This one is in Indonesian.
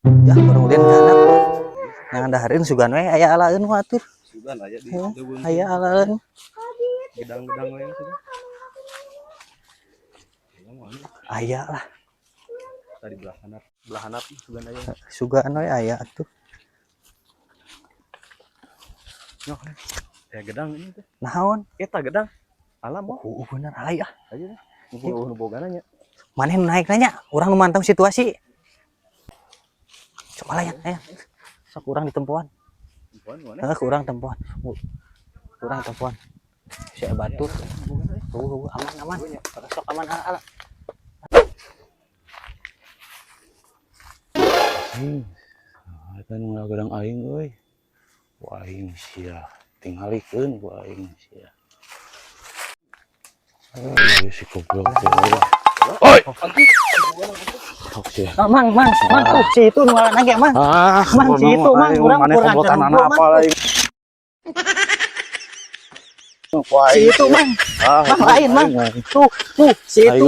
Ya kemudian kanap yang dahareun sugan we aya alaeun watur. Sugan aya di Aya alaeun. gedang-gedang we sugan. Aya lah. Tadi belahanap sugan aya. Sugan we aya atuh. Nyok. Gedang ini teh. Naon? Eta gedang. Alam mah. Bener aya. Aja deh. Nu bogana nya. Maneh naik nanya, urang nu mantau situasi. Sok aya. Sok urang ditempuan. Tempuan mana? Urang tempuan. Urang tempuan. Si batur. Aman. Sok aman ala. Eta nu ngagadang aing euy. Ku aing sia tingalikeun ku aing sia. Si goblok teh. Oi. Sok sia. Mang, si itu nu ngaranna ge, Mang. Mang si itu, Mang, urang kurang apa lain. Si itu, Mang. Mang lain, Mang. Tuh, si itu.